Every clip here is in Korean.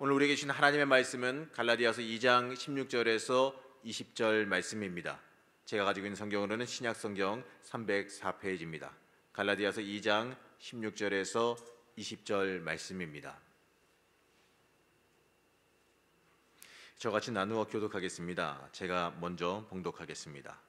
오늘 우리에게 주신 하나님의 말씀은 갈라디아서 2장 16절에서 20절 말씀입니다. 제가 가지고 있는 성경으로는 신약성경 304페이지입니다. 갈라디아서 2장 16절에서 20절 말씀입니다. 저같이 나누어 교독하겠습니다. 제가 먼저 봉독하겠습니다.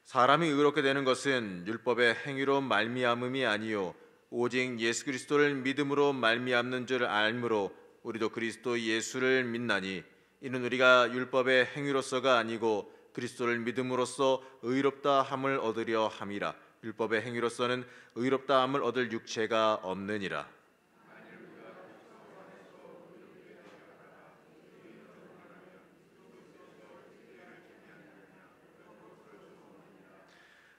사람이 의롭게 되는 것은 율법의 행위로 말미암음이 아니요 오직 예수 그리스도를 믿음으로 말미암는 줄 알므로 우리도 그리스도 예수를 믿나니 이는 우리가 율법의 행위로서가 아니고 그리스도를 믿음으로써 의롭다 함을 얻으려 함이라. 율법의 행위로서는 의롭다 함을 얻을 육체가 없느니라.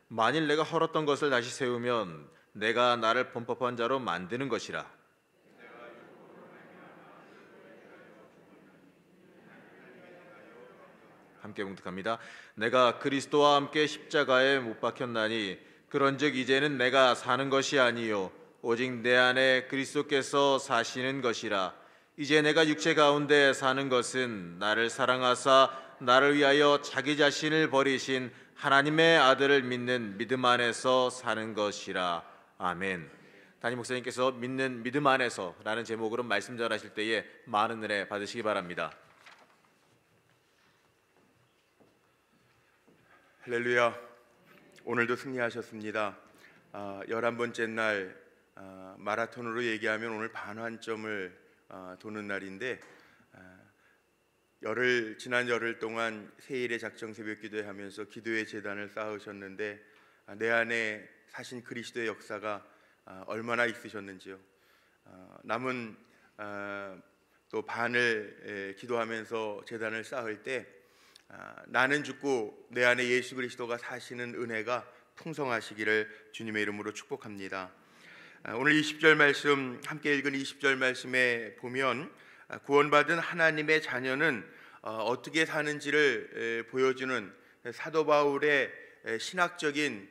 만일 내가 헐었던 것을 다시 세우면 내가 나를 범법한 자로 만드는 것이라. 함께 봉독합니다. 내가 그리스도와 함께 십자가에 못 박혔나니 그런즉 이제는 내가 사는 것이 아니요 오직 내 안에 그리스도께서 사시는 것이라. 이제 내가 육체 가운데 사는 것은 나를 사랑하사 나를 위하여 자기 자신을 버리신 하나님의 아들을 믿는 믿음 안에서 사는 것이라. 아멘. 담임 목사님께서 믿는 믿음 안에서라는 제목으로 말씀 전하실 때에 많은 은혜 받으시기 바랍니다. 할렐루야. 오늘도 승리하셨습니다. 11번째 날 마라톤으로 얘기하면 오늘 반환점을 도는 날인데 지난 열흘 동안 세일의 작정 새벽 기도하면서 기도의 제단을 쌓으셨는데 내 안에 사신 그리스도의 역사가 얼마나 있으셨는지요. 남은 또 반을 기도하면서 제단을 쌓을 때 나는 죽고 내 안에 예수 그리스도가 사시는 은혜가 풍성하시기를 주님의 이름으로 축복합니다. 오늘 20절 말씀 함께 읽은 20절 말씀에 보면 구원받은 하나님의 자녀는 어떻게 사는지를 보여주는 사도 바울의 신학적인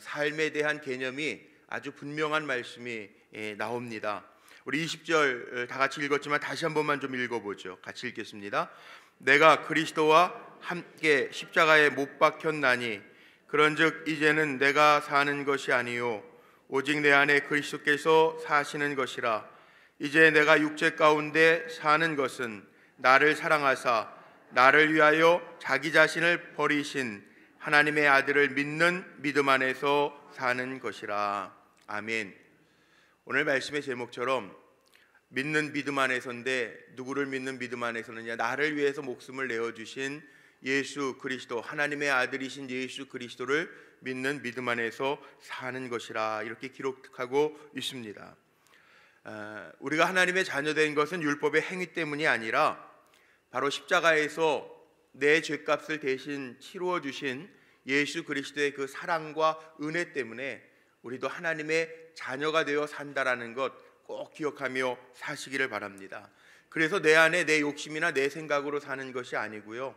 삶에 대한 개념이 아주 분명한 말씀이 나옵니다. 우리 20절 다 같이 읽었지만 다시 한 번만 좀 읽어보죠. 같이 읽겠습니다. 내가 그리스도와 함께 십자가에 못 박혔나니 그런즉 이제는 내가 사는 것이 아니요 오직 내 안에 그리스도께서 사시는 것이라. 이제 내가 육체 가운데 사는 것은 나를 사랑하사 나를 위하여 자기 자신을 버리신 하나님의 아들을 믿는 믿음 안에서 사는 것이라. 아멘. 오늘 말씀의 제목처럼 믿는 믿음 안에서인데 누구를 믿는 믿음 안에서느냐? 나를 위해서 목숨을 내어주신 예수 그리스도, 하나님의 아들이신 예수 그리스도를 믿는 믿음 안에서 사는 것이라 이렇게 기록하고 있습니다. 우리가 하나님의 자녀된 것은 율법의 행위 때문이 아니라 바로 십자가에서 내 죄값을 대신 치루어 주신 예수 그리스도의 그 사랑과 은혜 때문에 우리도 하나님의 자녀가 되어 산다라는 것 꼭 기억하며 사시기를 바랍니다. 그래서 내 안에 내 욕심이나 내 생각으로 사는 것이 아니고요,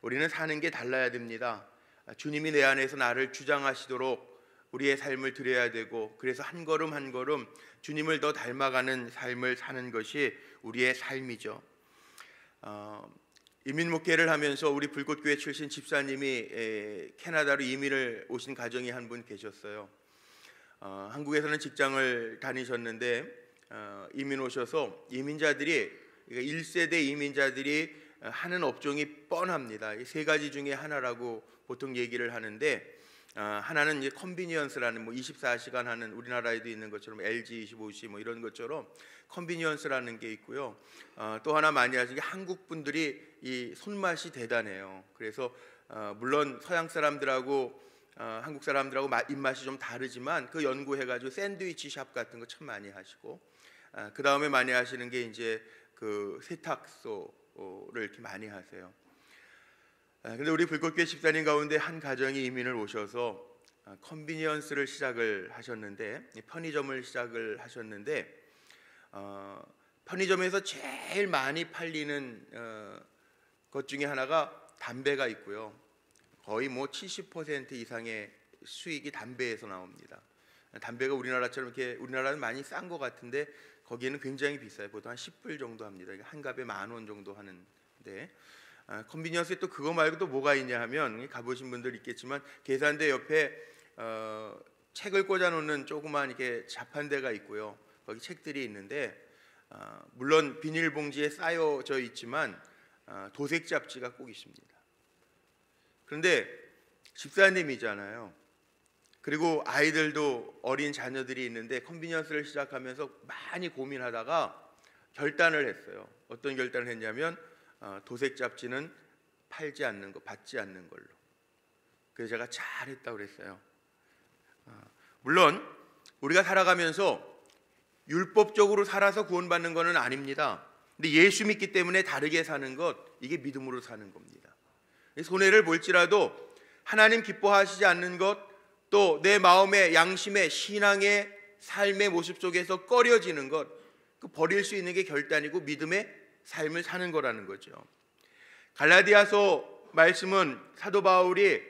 우리는 사는 게 달라야 됩니다. 주님이 내 안에서 나를 주장하시도록 우리의 삶을 드려야 되고, 그래서 한 걸음 한 걸음 주님을 더 닮아가는 삶을 사는 것이 우리의 삶이죠. 이민 목회를 하면서 우리 불꽃교회 출신 집사님이 캐나다로 이민을 오신 가정이 한 분 계셨어요. 한국에서는 직장을 다니셨는데 이민 오셔서 이민자들이, 그러니까 1세대 이민자들이 하는 업종이 뻔합니다. 이 세 가지 중에 하나라고 보통 얘기를 하는데, 하나는 이제 컨비니언스라는 24시간 하는, 우리나라에도 있는 것처럼 LG 25시 이런 것처럼 컨비니언스라는 게 있고요. 또 하나 많이 하시는 게 한국 분들이 이 손맛이 대단해요. 그래서 물론 서양 사람들하고 한국 사람들하고 입맛이 좀 다르지만 그 연구해가지고 샌드위치 샵 같은 거 참 많이 하시고, 그 다음에 많이 하시는 게 이제 그 세탁소를 이렇게 많이 하세요. 근데 우리 불꽃교회 집사님 가운데 한 가정이 이민을 오셔서 컨비니언스를 시작을 하셨는데, 편의점을 시작을 하셨는데, 편의점에서 제일 많이 팔리는 것 중에 하나가 담배가 있고요. 거의 70% 이상의 수익이 담배에서 나옵니다. 담배가 우리나라처럼 이렇게, 우리나라는 많이 싼 것 같은데 거기에는 굉장히 비싸요. 보통 한 10불 정도 합니다. 한 값에 10,000원 정도 하는데, 컨비니언스에 또 그거 말고 또 뭐가 있냐 하면, 가보신 분들 있겠지만 계산대 옆에 책을 꽂아놓는 조그만 이렇게 자판대가 있고요. 거기 책들이 있는데, 물론 비닐봉지에 쌓여져 있지만 도색 잡지가 꼭 있습니다. 그런데 집사님이잖아요. 그리고 아이들도, 어린 자녀들이 있는데 컨비니언스를 시작하면서 많이 고민하다가 결단을 했어요. 어떤 결단을 했냐면 도색 잡지는 팔지 않는 거, 받지 않는 걸로. 그래서 제가 잘했다고 그랬어요. 물론 우리가 살아가면서 율법적으로 살아서 구원받는 것은 아닙니다. 근데 예수 믿기 때문에 다르게 사는 것, 이게 믿음으로 사는 겁니다. 손해를 볼지라도 하나님 기뻐하시지 않는 것, 또 내 마음의 양심의 신앙의 삶의 모습 속에서 꺼려지는 것, 그 버릴 수 있는 게 결단이고 믿음의 삶을 사는 거라는 거죠. 갈라디아서 말씀은 사도 바울이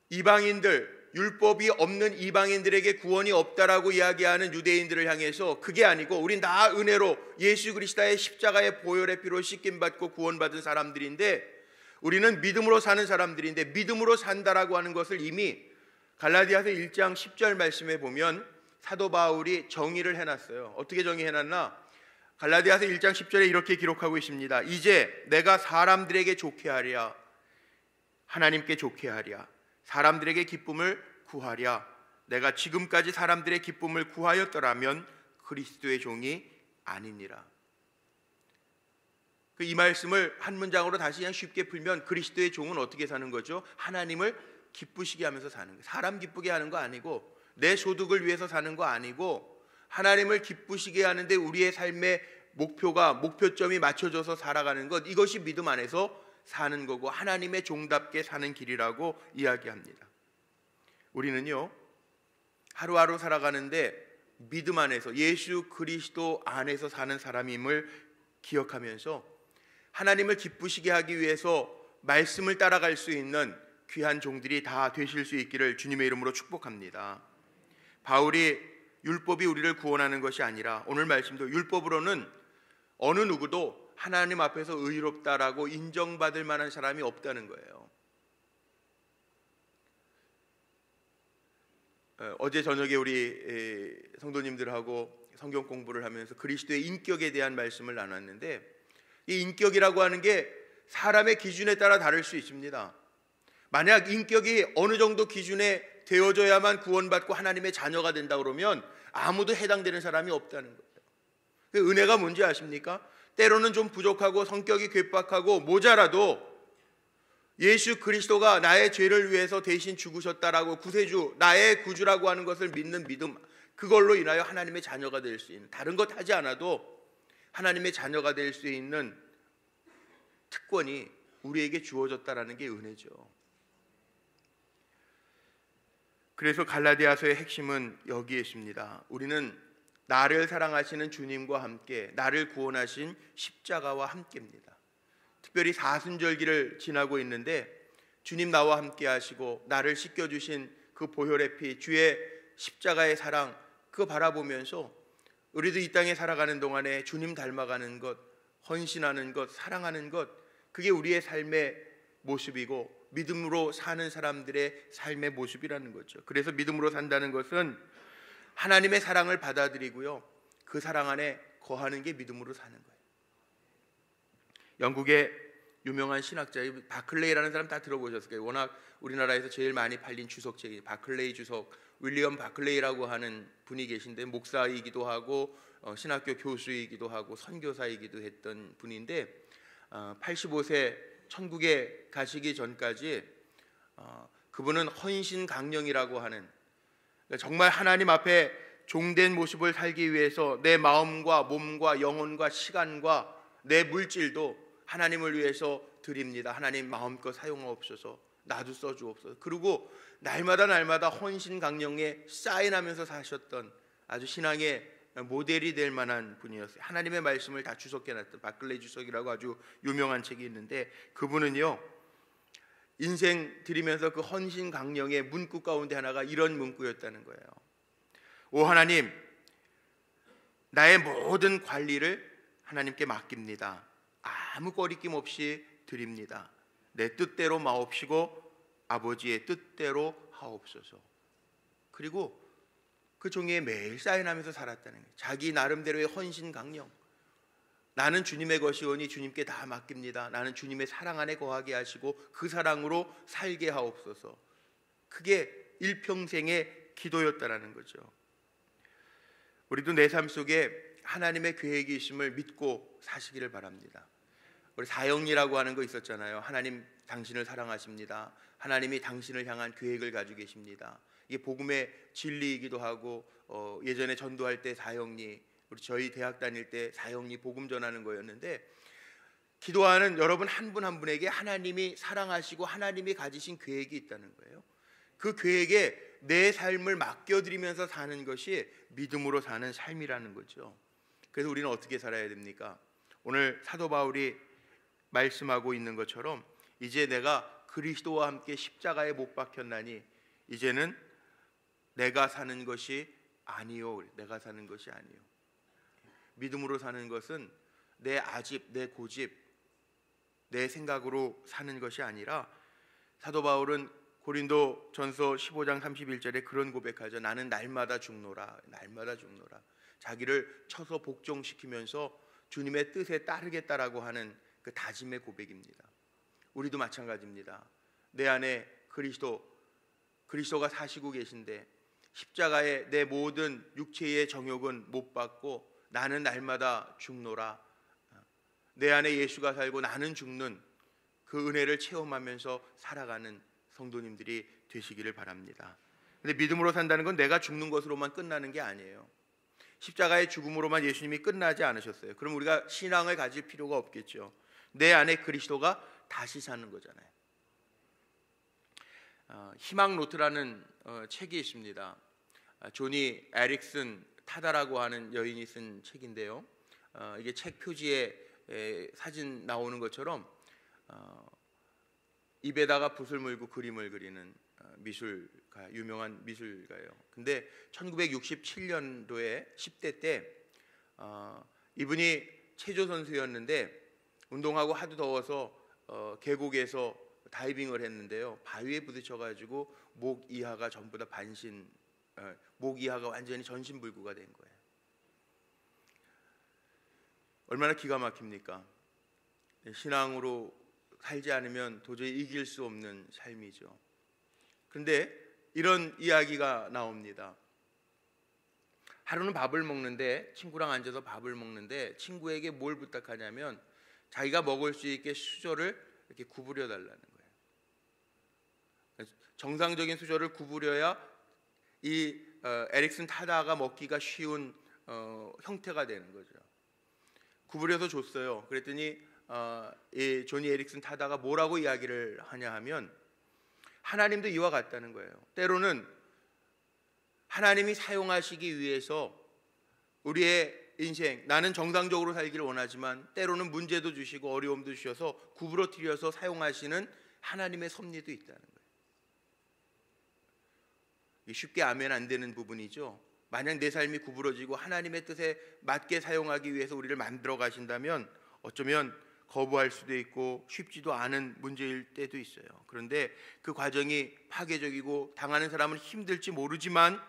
이방인들, 율법이 없는 이방인들에게 구원이 없다라고 이야기하는 유대인들을 향해서 그게 아니고 우린 다 은혜로 예수 그리스도의 십자가의 보혈의 피로 씻김받고 구원받은 사람들인데, 우리는 믿음으로 사는 사람들인데, 믿음으로 산다라고 하는 것을 이미 갈라디아서 1장 10절 말씀에 보면 사도 바울이 정의를 해놨어요. 어떻게 정의해놨나? 갈라디아서 1장 10절에 이렇게 기록하고 있습니다. 이제 내가 사람들에게 좋게 하랴, 하나님께 좋게 하랴, 사람들에게 기쁨을 구하랴. 내가 지금까지 사람들의 기쁨을 구하였더라면 그리스도의 종이 아니니라. 이 말씀을 한 문장으로 다시 그냥 쉽게 풀면, 그리스도의 종은 어떻게 사는 거죠? 하나님을 기쁘시게 하면서 사는 거예요. 사람 기쁘게 하는 거 아니고, 내 소득을 위해서 사는 거 아니고, 하나님을 기쁘시게 하는데 우리의 삶의 목표가, 목표점이 맞춰져서 살아가는 것, 이것이 믿음 안에서 사는 거고 하나님의 종답게 사는 길이라고 이야기합니다. 우리는요, 하루하루 살아가는데 믿음 안에서, 예수 그리스도 안에서 사는 사람임을 기억하면서 하나님을 기쁘시게 하기 위해서 말씀을 따라갈 수 있는 귀한 종들이 다 되실 수 있기를 주님의 이름으로 축복합니다. 바울이 율법이 우리를 구원하는 것이 아니라, 오늘 말씀도 율법으로는 어느 누구도 하나님 앞에서 의롭다라고 인정받을 만한 사람이 없다는 거예요. 어제 저녁에 우리 성도님들하고 성경 공부를 하면서 그리스도의 인격에 대한 말씀을 나눴는데, 이 인격이라고 하는 게 사람의 기준에 따라 다를 수 있습니다. 만약 인격이 어느 정도 기준에 되어져야만 구원받고 하나님의 자녀가 된다 그러면 아무도 해당되는 사람이 없다는 거예요. 그 은혜가 뭔지 아십니까? 때로는 좀 부족하고 성격이 괴팍하고 모자라도 예수 그리스도가 나의 죄를 위해서 대신 죽으셨다라고, 구세주, 나의 구주라고 하는 것을 믿는 믿음, 그걸로 인하여 하나님의 자녀가 될 수 있는, 다른 것 하지 않아도 하나님의 자녀가 될 수 있는 특권이 우리에게 주어졌다라는 게 은혜죠. 그래서 갈라디아서의 핵심은 여기에 있습니다. 우리는 나를 사랑하시는 주님과 함께, 나를 구원하신 십자가와 함께입니다. 특별히 사순절기를 지나고 있는데 주님 나와 함께 하시고 나를 씻겨주신 그 보혈의 피, 주의 십자가의 사랑, 그거 바라보면서 우리도 이 땅에 살아가는 동안에 주님 닮아가는 것, 헌신하는 것, 사랑하는 것, 그게 우리의 삶의 모습이고 믿음으로 사는 사람들의 삶의 모습이라는 거죠. 그래서 믿음으로 산다는 것은 하나님의 사랑을 받아들이고요, 그 사랑 안에 거하는 게 믿음으로 사는 거예요. 영국의 유명한 신학자 바클레이라는 사람 다 들어보셨을 거예요. 워낙 우리나라에서 제일 많이 팔린 주석책이 바클레이 주석, 윌리엄 바클레이라고 하는 분이 계신데, 목사이기도 하고 신학교 교수이기도 하고 선교사이기도 했던 분인데, 85세 천국에 가시기 전까지 그분은 헌신 강령이라고 하는, 정말 하나님 앞에 종된 모습을 살기 위해서 내 마음과 몸과 영혼과 시간과 내 물질도 하나님을 위해서 드립니다. 하나님 마음껏 사용하옵소서, 나도 써주옵소서. 그리고 날마다 헌신 강령에 사인하면서 사셨던 아주 신앙의 모델이 될 만한 분이었어요. 하나님의 말씀을 다 주석해놨던 바클레이 주석이라고 아주 유명한 책이 있는데, 그분은요, 인생 드리면서 그 헌신 강령의 문구 가운데 하나가 이런 문구였다는 거예요. 오 하나님, 나의 모든 관리를 하나님께 맡깁니다. 아무 거리낌 없이 드립니다. 내 뜻대로 마옵시고 아버지의 뜻대로 하옵소서. 그리고 그 종이에 매일 사인하면서 살았다는 거예요. 자기 나름대로의 헌신 강령. 나는 주님의 것이오니 주님께 다 맡깁니다. 나는 주님의 사랑 안에 거하게 하시고 그 사랑으로 살게 하옵소서. 그게 일평생의 기도였다라는 거죠. 우리도 내 삶 속에 하나님의 계획이 있음을 믿고 사시기를 바랍니다. 우리 사형리라고 하는 거 있었잖아요. 하나님 당신을 사랑하십니다. 하나님이 당신을 향한 계획을 가지고 계십니다. 이게 복음의 진리이기도 하고 예전에 전도할 때 사형리, 우리 저희 대학 다닐 때 사형리 복음 전하는 거였는데, 기도하는 여러분 한 분 한 분에게 하나님이 사랑하시고 하나님이 가지신 계획이 있다는 거예요. 그 계획에 내 삶을 맡겨드리면서 사는 것이 믿음으로 사는 삶이라는 거죠. 그래서 우리는 어떻게 살아야 됩니까? 오늘 사도 바울이 말씀하고 있는 것처럼 이제 내가 그리스도와 함께 십자가에 못 박혔나니 이제는 내가 사는 것이 아니요. 내가 사는 것이 아니요. 믿음으로 사는 것은 내 아집, 내 고집, 내 생각으로 사는 것이 아니라, 사도 바울은 고린도 전서 15장 31절에 그런 고백하죠. 나는 날마다 죽노라. 날마다 죽노라. 자기를 쳐서 복종시키면서 주님의 뜻에 따르겠다라고 하는 그 다짐의 고백입니다. 우리도 마찬가지입니다. 내 안에 그리스도가 사시고 계신데 십자가에 내 모든 육체의 정욕은 못 받고 나는 날마다 죽노라. 내 안에 예수가 살고 나는 죽는 그 은혜를 체험하면서 살아가는 성도님들이 되시기를 바랍니다. 근데 믿음으로 산다는 건 내가 죽는 것으로만 끝나는 게 아니에요. 십자가의 죽음으로만 예수님이 끝나지 않으셨어요. 그럼 우리가 신앙을 가질 필요가 없겠죠. 내 안에 그리스도가 다시 사는 거잖아요. 희망 노트라는 책이 있습니다. 조니 에릭슨 타다라고 하는 여인이 쓴 책인데요. 이게 책 표지에 사진 나오는 것처럼 입에다가 붓을 물고 그림을 그리는 미술가, 유명한 미술가예요. 근데 1967년도에 10대 때 이분이 체조 선수였는데 운동하고 하도 더워서 계곡에서 다이빙을 했는데요. 바위에 부딪혀가지고 목 이하가 전부 다 목 이하가 완전히 전신불구가 된 거예요. 얼마나 기가 막힙니까? 신앙으로 살지 않으면 도저히 이길 수 없는 삶이죠. 그런데 이런 이야기가 나옵니다. 하루는 밥을 먹는데, 친구랑 앉아서 밥을 먹는데 친구에게 뭘 부탁하냐면 자기가 먹을 수 있게 수저를 이렇게 구부려 달라는 거예요. 정상적인 수저를 구부려야 이 에릭슨 타다가 먹기가 쉬운 형태가 되는 거죠. 구부려서 줬어요. 그랬더니 이 조니 에릭슨 타다가 뭐라고 이야기를 하냐 하면 하나님도 이와 같다는 거예요. 때로는 하나님이 사용하시기 위해서 우리의 인생, 나는 정상적으로 살기를 원하지만 때로는 문제도 주시고 어려움도 주셔서 구부러뜨려서 사용하시는 하나님의 섭리도 있다는 거예요. 쉽게 아멘 안 되는 부분이죠. 만약 내 삶이 구부러지고 하나님의 뜻에 맞게 사용하기 위해서 우리를 만들어 가신다면 어쩌면 거부할 수도 있고 쉽지도 않은 문제일 때도 있어요. 그런데 그 과정이 파괴적이고 당하는 사람은 힘들지 모르지만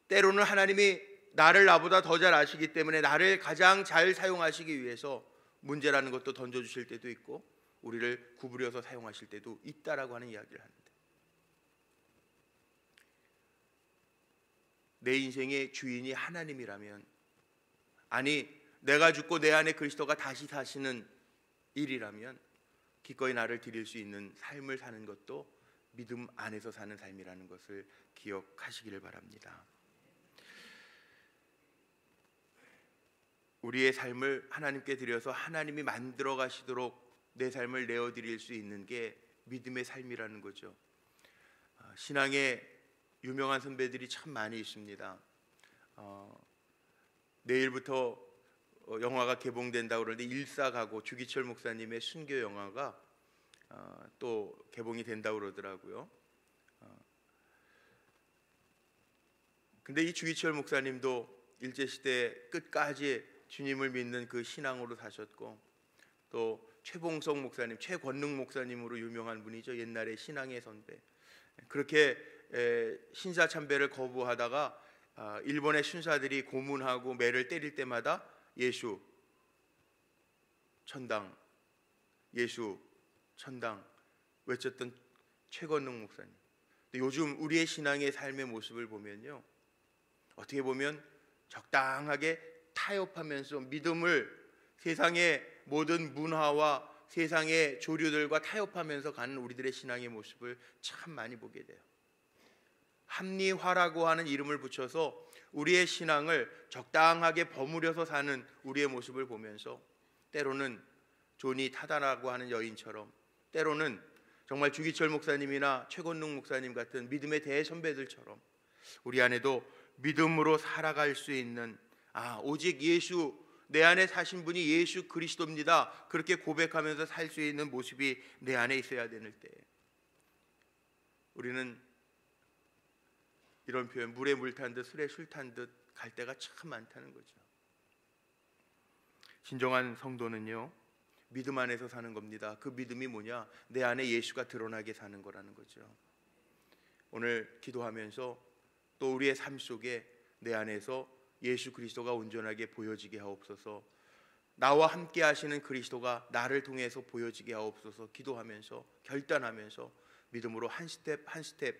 때로는 하나님이 나를 나보다 더 잘 아시기 때문에 나를 가장 잘 사용하시기 위해서 문제라는 것도 던져주실 때도 있고 우리를 구부려서 사용하실 때도 있다라고 하는 이야기를 합니다. 내 인생의 주인이 하나님이라면, 아니 내가 죽고 내 안에 그리스도가 다시 사시는 일이라면 기꺼이 나를 드릴 수 있는 삶을 사는 것도 믿음 안에서 사는 삶이라는 것을 기억하시기를 바랍니다. 우리의 삶을 하나님께 드려서 하나님이 만들어 가시도록 내 삶을 내어드릴 수 있는 게 믿음의 삶이라는 거죠. 신앙의 유명한 선배들이 참 많이 있습니다. 내일부터 영화가 개봉된다고 그러는데 일사가고 주기철 목사님의 순교 영화가 또 개봉이 된다고 그러더라고요. 근데 이 주기철 목사님도 일제 시대 끝까지 주님을 믿는 그 신앙으로 사셨고, 또 최봉석 목사님, 최권능 목사님으로 유명한 분이죠. 옛날에 신앙의 선배. 그렇게 신사 참배를 거부하다가 일본의 순사들이 고문하고 매를 때릴 때마다 예수 천당, 예수 천당 외쳤던 최권능 목사님. 요즘 우리의 신앙의 삶의 모습을 보면요, 어떻게 보면 적당하게 타협하면서 믿음을 세상의 모든 문화와 세상의 조류들과 타협하면서 가는 우리들의 신앙의 모습을 참 많이 보게 돼요. 합리화라고 하는 이름을 붙여서 우리의 신앙을 적당하게 버무려서 사는 우리의 모습을 보면서, 때로는 존이 타다라고 하는 여인처럼, 때로는 정말 주기철 목사님이나 최건능 목사님 같은 믿음의 대선배들처럼 우리 안에도 믿음으로 살아갈 수 있는, 오직 예수, 내 안에 사신 분이 예수 그리스도입니다, 그렇게 고백하면서 살 수 있는 모습이 내 안에 있어야 되는 때, 우리는 이런 표현, 물에 물 탄 듯 술에 술 탄 듯 갈 때가 참 많다는 거죠. 진정한 성도는요, 믿음 안에서 사는 겁니다. 그 믿음이 뭐냐? 내 안에 예수가 드러나게 사는 거라는 거죠. 오늘 기도하면서 또 우리의 삶 속에 내 안에서 예수 그리스도가 온전하게 보여지게 하옵소서, 나와 함께 하시는 그리스도가 나를 통해서 보여지게 하옵소서 기도하면서, 결단하면서 믿음으로 한 스텝 한 스텝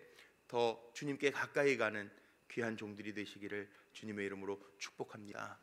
더 주님께 가까이 가는 귀한 종들이 되시기를 주님의 이름으로 축복합니다.